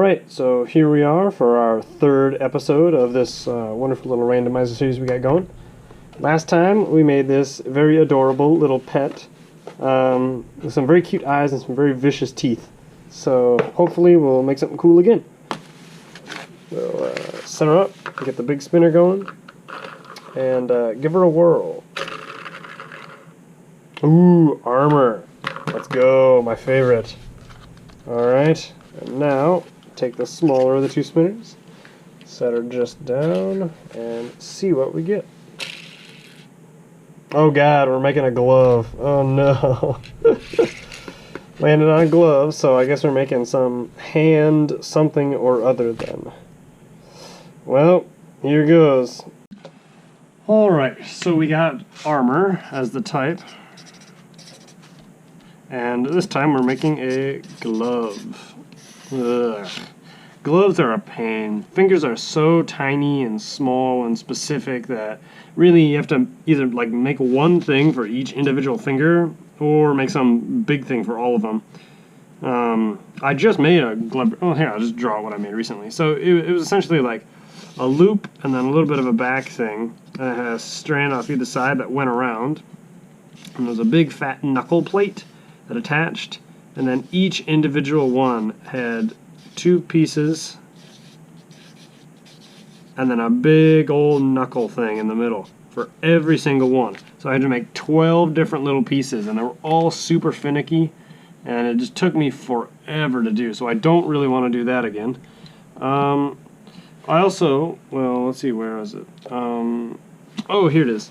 Alright, so here we are for our third episode of this wonderful little randomizer series we got going. Last time we made this very adorable little pet with some very cute eyes and some very vicious teeth. So hopefully we'll make something cool again. We'll set her up, get the big spinner going, and give her a whirl. Ooh, armor. Let's go, my favorite. Alright, and now take the smaller of the two spinners, set her just down, and see what we get. Oh god, we're making a glove. Oh no. Landed on a glove, so I guess we're making some hand something or other then. Well, here goes. Alright, so we got armor as the type. And this time we're making a glove. Ugh. Gloves are a pain. Fingers are so tiny and small and specific that really you have to either like make one thing for each individual finger or make some big thing for all of them. I just made a glove. Oh, here, I'll just draw what I made recently. So it was essentially like a loop and then a little bit of a back thing. And it had a strand off either side that went around. And there was a big fat knuckle plate that attached, and then each individual one had two pieces and then a big old knuckle thing in the middle for every single one. So I had to make 12 different little pieces, and they were all super finicky, and it just took me forever to do, so I don't really want to do that again. I also, well, let's see, where was it? Oh, here it is.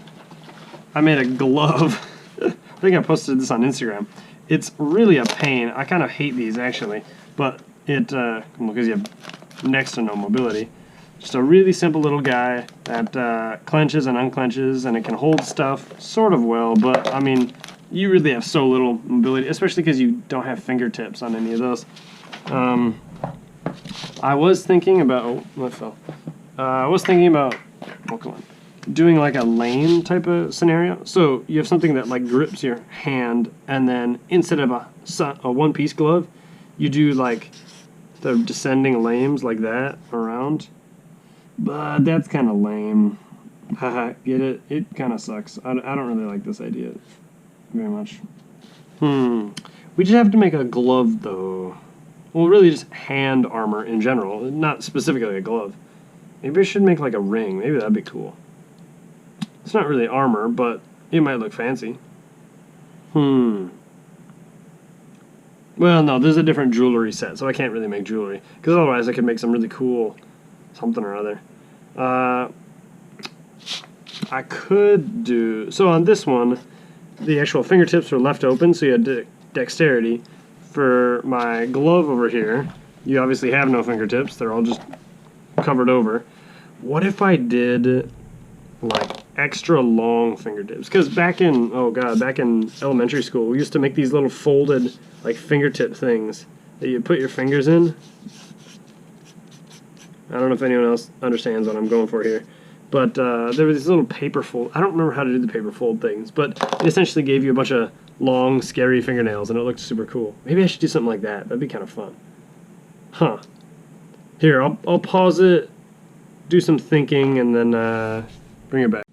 I made a glove. I think I posted this on Instagram. It's really a pain. I kind of hate these actually, but it because you have next to no mobility. Just a really simple little guy that clenches and unclenches, and it can hold stuff sort of well, but I mean, you really have so little mobility, especially because you don't have fingertips on any of those. I was thinking about, oh, that fell. I was thinking about, oh, come on, doing like a lane type of scenario. So you have something that like grips your hand, and then instead of a one-piece glove, you do like the descending lames like that around. But that's kind of lame. Haha, get it? It kind of sucks. I don't really like this idea very much. We just have to make a glove though. Well, really just hand armor in general, not specifically a glove. Maybe I should make like a ring. Maybe that'd be cool. It's not really armor, but it might look fancy. Well, no, there's a different jewelry set, so I can't really make jewelry. Because otherwise I could make some really cool something or other. I could do... So on this one, the actual fingertips were left open, so you had dexterity. For my glove over here, you obviously have no fingertips. They're all just covered over. What if I did like extra long fingertips? Because back in elementary school, we used to make these little folded like fingertip things that you put your fingers in. I don't know if anyone else understands what I'm going for here, but there were these little paper fold. I don't remember how to do the paper fold things, but it essentially gave you a bunch of long, scary fingernails, and it looked super cool. Maybe I should do something like that. That'd be kind of fun. Huh. Here, I'll pause it, do some thinking, and then bring it back.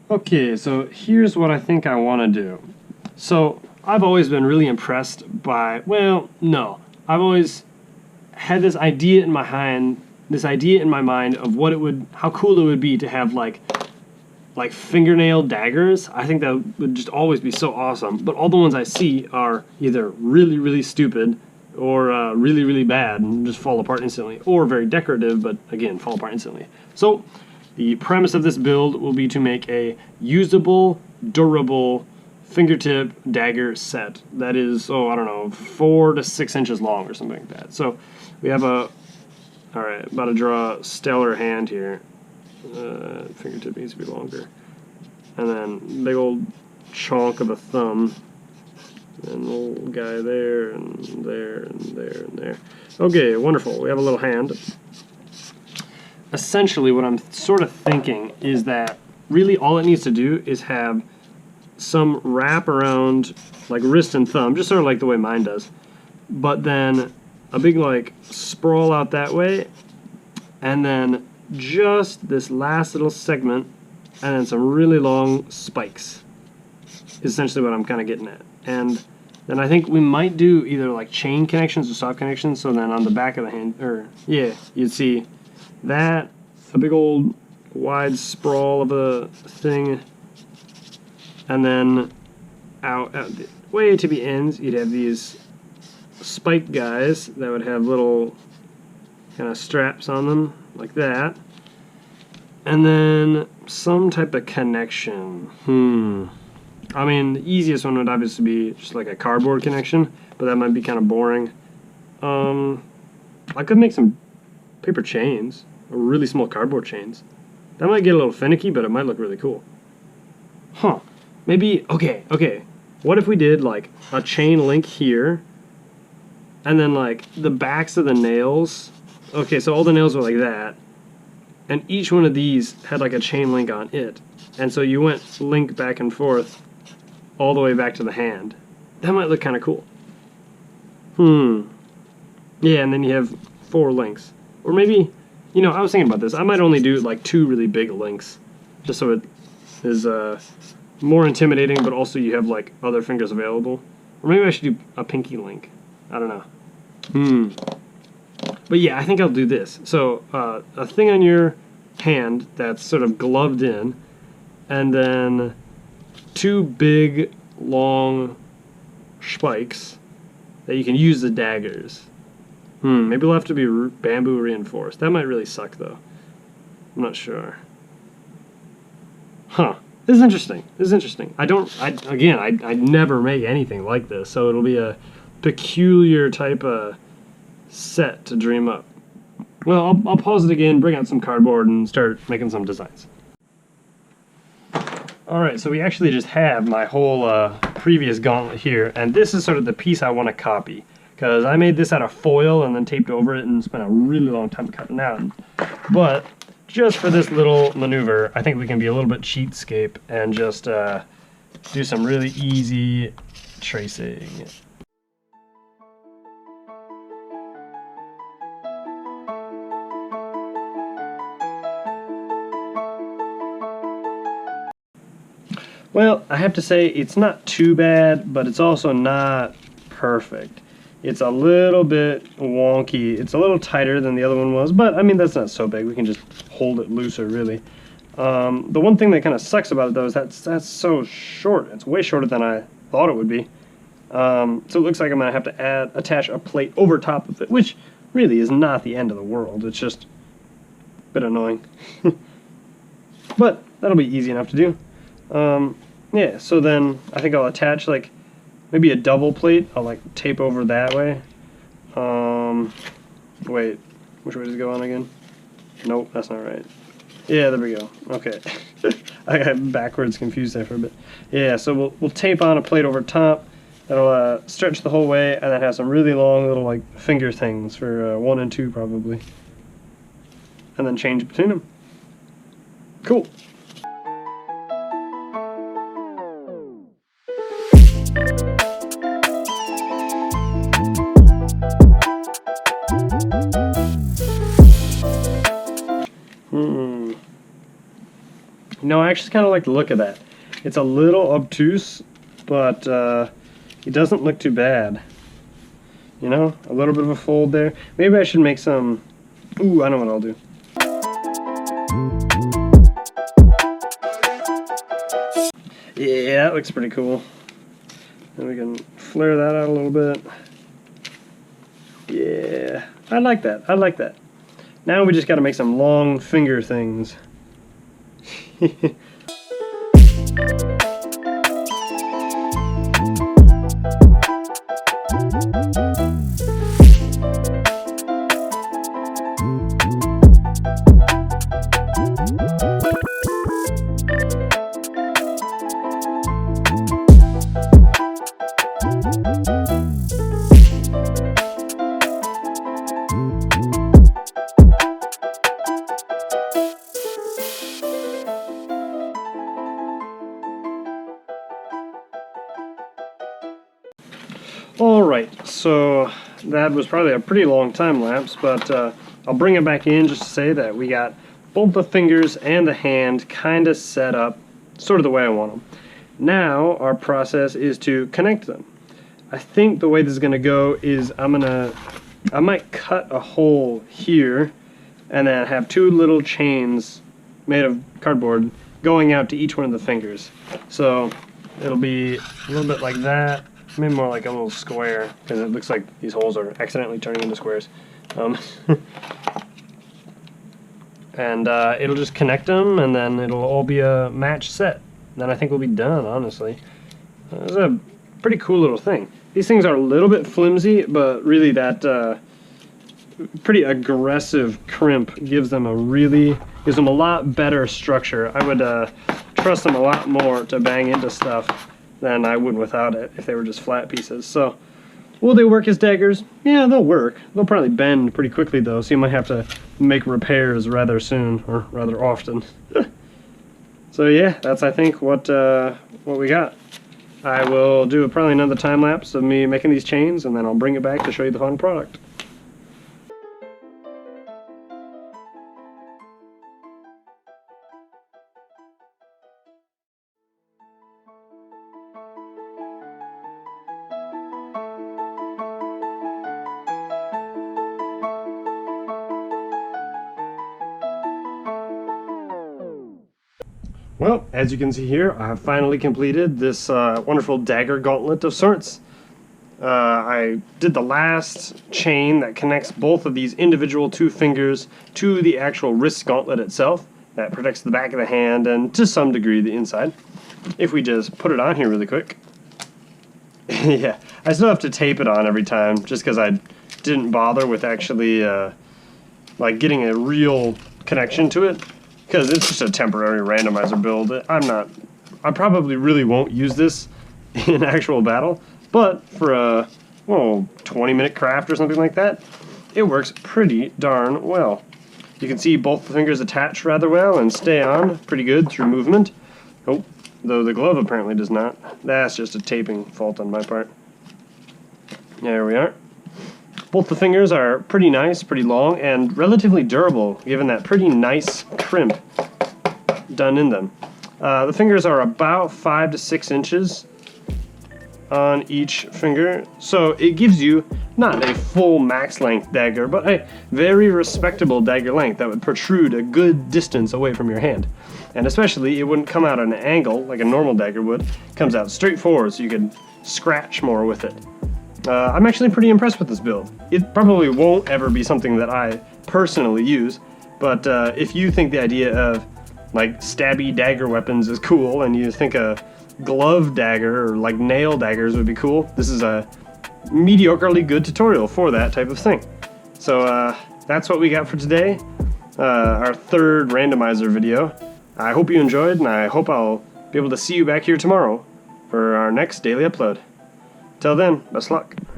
Okay, so here's what I think I want to do. So I've always been really impressed by, well, no, I've always had this idea in my mind of what it would, how cool it would be to have like fingernail daggers. I think that would just always be so awesome. But all the ones I see are either really, really stupid or really, really bad and just fall apart instantly, or very decorative, but again, fall apart instantly. So the premise of this build will be to make a usable, durable fingertip dagger set that is, oh, I don't know, 4 to 6 inches long or something like that. So we have alright, about to draw a stellar hand here. Fingertip needs to be longer. And then big old chunk of a thumb. And a little guy there, and there, and there, and there. Okay, wonderful. We have a little hand. Essentially, what I'm sort of thinking is that really all it needs to do is have some wrap around, like wrist and thumb, just sort of like the way mine does. But then a big like sprawl out that way, and then just this last little segment, and then some really long spikes is essentially what I'm kind of getting at. And then I think we might do either like chain connections or soft connections. So then on the back of the hand, or yeah, you'd see that, a big old wide sprawl of a thing, and then out the, way to the ends, you'd have these spike guys that would have little kind of straps on them like that, and then some type of connection. I mean, the easiest one would obviously be just like a cardboard connection, but that might be kind of boring. I could make some paper chains, or really small cardboard chains. That might get a little finicky, but it might look really cool. Maybe, okay. What if we did like a chain link here, and then like the backs of the nails. Okay, so all the nails were like that, and each one of these had like a chain link on it. And so you went link back and forth all the way back to the hand. That might look kind of cool. Yeah, and then you have 4 links. Or maybe, you know, I was thinking about this. I might only do like 2 really big links, just so it is more intimidating, but also you have like other fingers available. Or maybe I should do a pinky link. I don't know. But yeah, I think I'll do this. So a thing on your hand that's sort of gloved in, and then 2 big, long spikes that you can use as daggers. Maybe it'll have to be bamboo reinforced. That might really suck, though. I'm not sure. This is interesting. I never make anything like this, so it'll be a peculiar type of set to dream up. Well, I'll pause it again, bring out some cardboard, and start making some designs. Alright, so we actually just have my whole previous gauntlet here, and this is sort of the piece I want to copy, because I made this out of foil and then taped over it and spent a really long time cutting out. But just for this little maneuver, I think we can be a little bit cheapskate and just do some really easy tracing. Well, I have to say it's not too bad, but it's also not perfect. It's a little bit wonky. It's a little tighter than the other one was, but I mean, that's not so big. We can just hold it looser, really. The one thing that kind of sucks about it, though, is that's so short. It's way shorter than I thought it would be. So it looks like I'm going to have to attach a plate over top of it, which really is not the end of the world. It's just a bit annoying. But that'll be easy enough to do. Yeah, so then I think I'll attach like maybe a double plate. I'll like tape over that way. Wait, which way does it go on again? Nope, that's not right. Yeah, there we go. Okay. I got backwards confused there for a bit. Yeah, so we'll tape on a plate over top. That'll stretch the whole way, and that has some really long little like finger things for 1 and 2 probably. And then change between them. Cool. No, I actually kind of like the look of that. It's a little obtuse, but it doesn't look too bad. You know, a little bit of a fold there. Maybe I should make some... Ooh, I know what I'll do. Yeah, that looks pretty cool. And we can flare that out a little bit. Yeah, I like that. I like that. Now we just got to make some long finger things. Alright, so that was probably a pretty long time lapse, but I'll bring it back in just to say that we got both the fingers and the hand kind of set up sort of the way I want them. Now our process is to connect them. I think the way this is going to go is I might cut a hole here and then have two little chains made of cardboard going out to each one of the fingers. So it'll be a little bit like that, maybe more like a little square, because it looks like these holes are accidentally turning into squares. And it'll just connect them, and then it'll all be a match set. Then I think we'll be done, honestly. It's a pretty cool little thing. These things are a little bit flimsy, but really that pretty aggressive crimp gives them a lot better structure. I would trust them a lot more to bang into stuff than I would without it if they were just flat pieces. So, will they work as daggers? Yeah, they'll work. They'll probably bend pretty quickly though, so you might have to make repairs rather soon, or rather often. So yeah, that's I think what we got. I will do probably another time lapse of me making these chains, and then I'll bring it back to show you the final product. Well, as you can see here, I have finally completed this wonderful dagger gauntlet of sorts. I did the last chain that connects both of these individual two fingers to the actual wrist gauntlet itself. That protects the back of the hand and to some degree the inside. If we just put it on here really quick. Yeah, I still have to tape it on every time just because I didn't bother with actually like getting a real connection to it. Because it's just a temporary randomizer build. I probably really won't use this in actual battle, but for a 20-minute craft or something like that, it works pretty darn well. You can see both the fingers attach rather well and stay on pretty good through movement. Oh, though the glove apparently does not. That's just a taping fault on my part. There we are. Both the fingers are pretty nice, pretty long, and relatively durable, given that pretty nice crimp done in them. The fingers are about 5 to 6 inches on each finger, so it gives you not a full max length dagger, but a very respectable dagger length that would protrude a good distance away from your hand. And especially, it wouldn't come out at an angle like a normal dagger would. It comes out straight forward, so you can scratch more with it. I'm actually pretty impressed with this build. It probably won't ever be something that I personally use, but if you think the idea of like stabby dagger weapons is cool, and you think a glove dagger or like nail daggers would be cool, this is a mediocrely good tutorial for that type of thing. So that's what we got for today, our third randomizer video. I hope you enjoyed, and I hope I'll be able to see you back here tomorrow for our next daily upload. Till then, best luck.